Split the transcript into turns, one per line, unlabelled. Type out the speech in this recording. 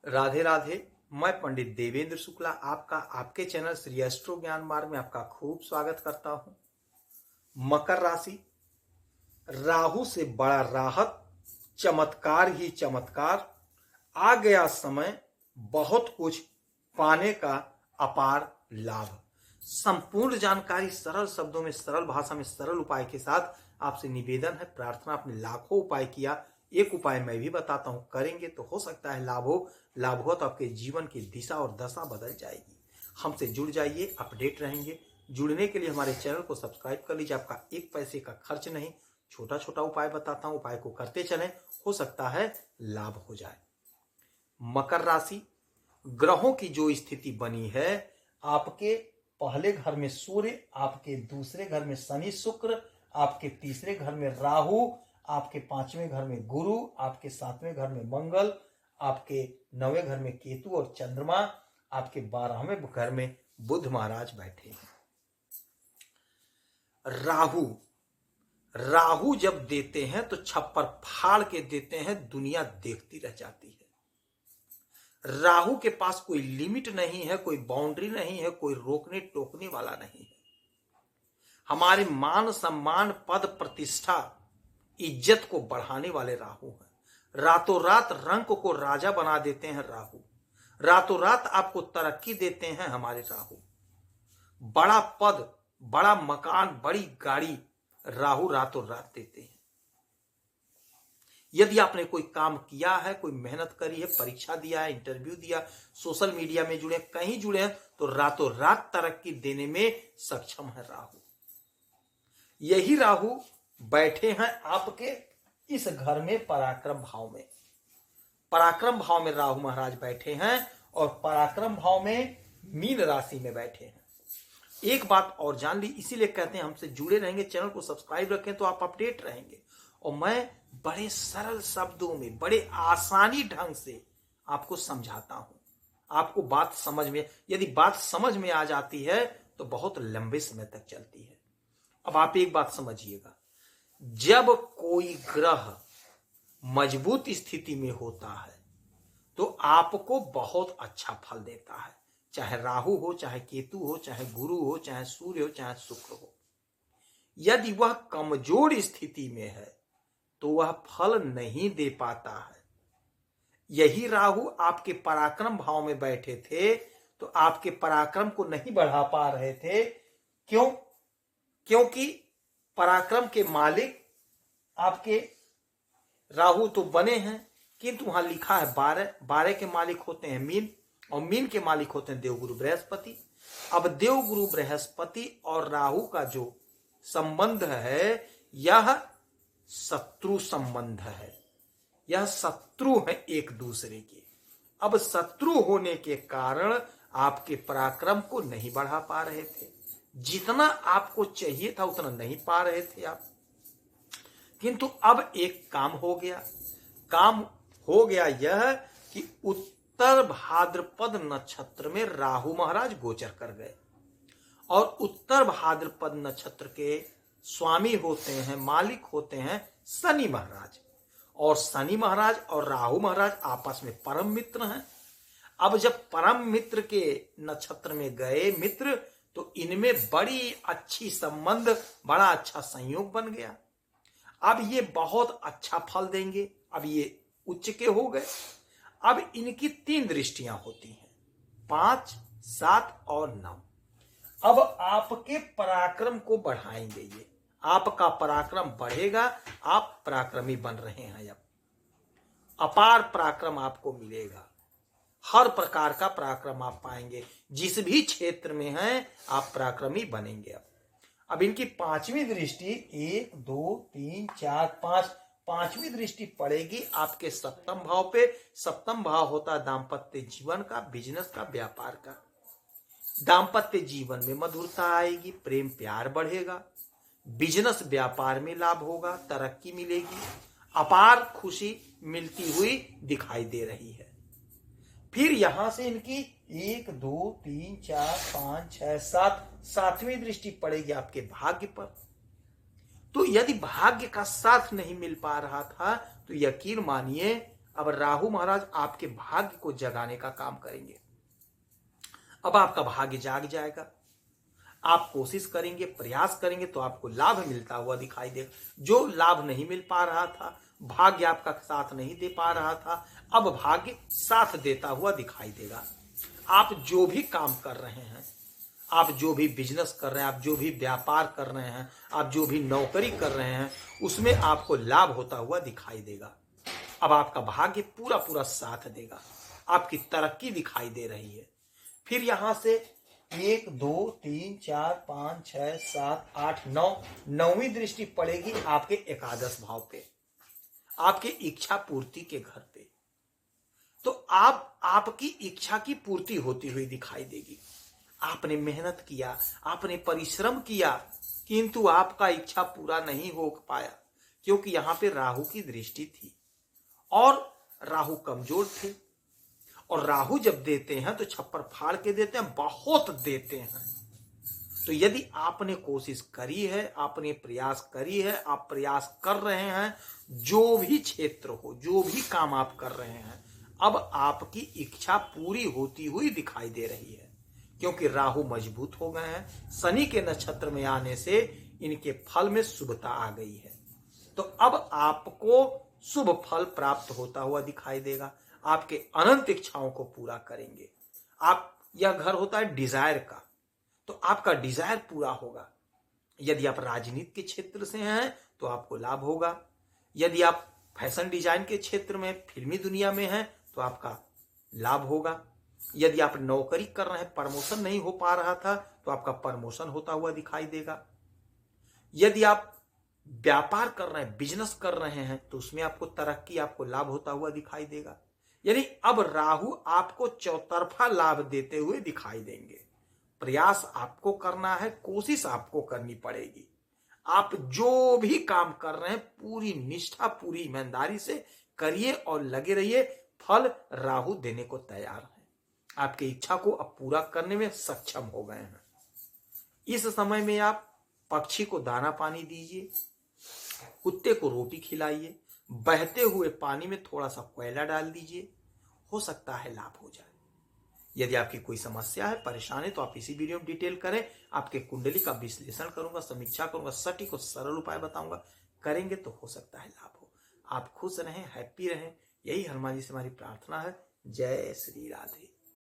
राधे राधे। मैं पंडित देवेंद्र शुक्ला आपका आपके चैनल श्री एस्ट्रो ज्ञान मार्ग में आपका खूब स्वागत करता हूं। मकर राशि, राहु से बड़ा राहत, चमत्कार ही चमत्कार। आ गया समय बहुत कुछ पाने का अपार लाभ। संपूर्ण जानकारी सरल शब्दों में, सरल भाषा में, सरल उपाय के साथ आपसे निवेदन है, प्रार्थना। आपने लाखों उपाय किया, एक उपाय मैं भी बताता हूं, करेंगे तो हो सकता है लाभ हो। लाभ हो तो आपके जीवन की दिशा और दशा बदल जाएगी। हमसे जुड़ जाइए, अपडेट रहेंगे। जुड़ने के लिए हमारे चैनल को सब्सक्राइब कर लीजिए। आपका एक पैसे का खर्च नहीं, छोटा छोटा उपाय बताता हूं, उपाय को करते चलें, हो सकता है लाभ हो जाए। मकर राशि, ग्रहों की जो स्थिति बनी है, आपके पहले घर में सूर्य, आपके दूसरे घर में शनि शुक्र, आपके तीसरे घर में राहु, आपके पांचवें घर में गुरु, आपके सातवें घर में मंगल, आपके नौवें घर में केतु और चंद्रमा, आपके 12वें घर में बुध महाराज बैठे हैं। राहु जब देते हैं तो छप्पर फाड़ के देते हैं, दुनिया देखती रह जाती है। राहु के पास कोई लिमिट नहीं है, कोई बाउंड्री नहीं है, कोई रोकने टोकने वाला नहीं है। हमारे मान सम्मान, पद प्रतिष्ठा, इज्जत को बढ़ाने वाले राहु हैं। रातों रात रंक को राजा बना देते हैं राहु। रातों रात आपको तरक्की देते हैं हमारे राहु। बड़ा पद, बड़ा मकान, बड़ी गाड़ी राहु रातों रात देते हैं। यदि आपने कोई काम किया है, कोई मेहनत करी है, परीक्षा दिया है, इंटरव्यू दिया, सोशल मीडिया में जुड़े, कहीं जुड़े हैं, तो रातों रात तरक्की देने में सक्षम है राहु। यही राहु बैठे हैं आपके इस घर में पराक्रम भाव में। पराक्रम भाव में राहु महाराज बैठे हैं और पराक्रम भाव में मीन राशि में बैठे हैं। एक बात और जान ली, इसीलिए कहते हैं हमसे जुड़े रहेंगे, चैनल को सब्सक्राइब रखें तो आप अपडेट रहेंगे। और मैं बड़े सरल शब्दों में, बड़े आसानी ढंग से आपको समझाता हूं। आपको बात समझ में, यदि बात समझ में आ जाती है तो बहुत लंबे समय तक चलती है। अब आप एक बात समझिएगा, जब कोई ग्रह मजबूत स्थिति में होता है तो आपको बहुत अच्छा फल देता है। चाहे राहु हो, चाहे केतु हो, चाहे गुरु हो, चाहे सूर्य हो, चाहे शुक्र हो। यदि वह कमजोर स्थिति में है तो वह फल नहीं दे पाता है। यही राहु आपके पराक्रम भाव में बैठे थे तो आपके पराक्रम को नहीं बढ़ा पा रहे थे। क्यों? क्योंकि पराक्रम के मालिक आपके राहु तो बने हैं, किंतु वहां लिखा है 12 के मालिक होते हैं मीन, और मीन के मालिक होते हैं देवगुरु बृहस्पति। अब देवगुरु बृहस्पति और राहु का जो संबंध है, यह शत्रु संबंध है। यह शत्रु है एक दूसरे के। अब शत्रु होने के कारण आपके पराक्रम को नहीं बढ़ा पा रहे थे। जितना आपको चाहिए था उतना नहीं पा रहे थे आप। किंतु अब एक काम हो गया। काम हो गया यह कि उत्तर भाद्रपद नक्षत्र में राहु महाराज गोचर कर गए। और उत्तर भाद्रपद नक्षत्र के स्वामी होते हैं, मालिक होते हैं शनि महाराज। और शनि महाराज और राहु महाराज आपस में परम मित्र हैं। अब जब परम मित्र के नक्षत्र में गए मित्र, तो इनमें बड़ी अच्छी संबंध, बड़ा अच्छा संयोग बन गया। अब ये बहुत अच्छा फल देंगे। अब ये उच्च के हो गए। अब इनकी 3 दृष्टियां होती हैं, 5, 7 और 9। अब आपके पराक्रम को बढ़ाएंगे ये। आपका पराक्रम बढ़ेगा, आप पराक्रमी बन रहे हैं। अब अपार पराक्रम आपको मिलेगा। हर प्रकार का पराक्रम आप पाएंगे। जिस भी क्षेत्र में हैं आप पराक्रमी बनेंगे। अब इनकी 5वीं दृष्टि, 1, 2, 3, 4, 5, 5वीं दृष्टि पड़ेगी आपके 7वें भाव पे। 7वां भाव होता है दाम्पत्य जीवन का, बिजनेस का, व्यापार का। दाम्पत्य जीवन में मधुरता आएगी, प्रेम प्यार बढ़ेगा, बिजनेस व्यापार में लाभ होगा, तरक्की मिलेगी, अपार खुशी मिलती हुई दिखाई दे रही है। फिर यहां से इनकी 1, 2, 3, 4, 5, 6, 7, 7वीं दृष्टि पड़ेगी आपके भाग्य पर। तो यदि भाग्य का साथ नहीं मिल पा रहा था तो यकीन मानिए अब राहु महाराज आपके भाग्य को जगाने का काम करेंगे। अब आपका भाग्य जाग जाएगा। आप कोशिश करेंगे, प्रयास करेंगे तो आपको लाभ मिलता हुआ दिखाई देगा। जो लाभ नहीं मिल पा रहा था, भाग्य आपका साथ नहीं दे पा रहा था, अब भाग्य साथ देता हुआ दिखाई देगा। आप जो भी काम कर रहे हैं, आप जो भी बिजनेस कर रहे हैं, आप जो भी व्यापार कर रहे हैं, आप जो भी नौकरी कर रहे हैं, उसमें आपको लाभ होता हुआ दिखाई देगा। अब आपका भाग्य पूरा पूरा साथ देगा, आपकी तरक्की दिखाई दे रही है। फिर यहां से 1 2 3 4 5 6 7 8 9 9वीं दृष्टि पड़ेगी आपके एकादश भाव पे, आपके इच्छा पूर्ति के घर पे। तो आपकी इच्छा की पूर्ति होती हुई दिखाई देगी। आपने मेहनत किया, आपने परिश्रम किया, किंतु आपका इच्छा पूरा नहीं हो पाया, क्योंकि यहां पे राहु की दृष्टि थी और राहु कमजोर थे। और राहु जब देते हैं तो छप्पर फाड़ के देते हैं, बहुत देते हैं। तो यदि आपने कोशिश करी है, आपने प्रयास करी है, आप प्रयास कर रहे हैं, जो भी क्षेत्र हो, जो भी काम आप कर रहे हैं, अब आपकी इच्छा पूरी होती हुई दिखाई दे रही है, क्योंकि राहु मजबूत हो गए हैं। शनि के नक्षत्र में आने से इनके फल में शुभता आ गई है। तो अब आपको शुभ फल प्राप्त होता हुआ दिखाई देगा। आपके अनंत इच्छाओं को पूरा करेंगे आप। यह घर होता है डिजायर का, तो आपका डिजायर पूरा होगा। यदि आप राजनीति के क्षेत्र से हैं तो आपको लाभ होगा। यदि आप फैशन डिजाइन के क्षेत्र में, फिल्मी दुनिया में हैं, तो आपका लाभ होगा। यदि आप नौकरी कर रहे हैं, प्रमोशन नहीं हो पा रहा था, तो आपका प्रमोशन होता हुआ दिखाई देगा। यदि आप व्यापार कर रहे हैं, बिजनेस कर रहे हैं, तो उसमें आपको तरक्की, आपको लाभ होता हुआ दिखाई देगा। यानी अब राहु आपको चौतरफा लाभ देते हुए दिखाई देंगे। प्रयास आपको करना है, कोशिश आपको करनी पड़ेगी। आप जो भी काम कर रहे हैं पूरी निष्ठा, पूरी ईमानदारी से करिए और लगे रहिए। फल राहु देने को तैयार है। आपकी इच्छा को अब पूरा करने में सक्षम हो गए हैं। इस समय में आप पक्षी को दाना पानी दीजिए, कुत्ते को रोटी खिलाइए, बहते हुए पानी में थोड़ा सा कोयला डाल दीजिए, हो सकता है लाभ हो जाए। यदि आपकी कोई समस्या है, परेशान है, तो आप इसी वीडियो में डिटेल करें। आपके कुंडली का विश्लेषण करूंगा, समीक्षा करूंगा, सटीक और सरल उपाय बताऊंगा। करेंगे तो हो सकता है लाभ हो। आप खुश रहें, हैप्पी रहें, यही हनुमान जी से हमारी प्रार्थना है। जय श्री राधे।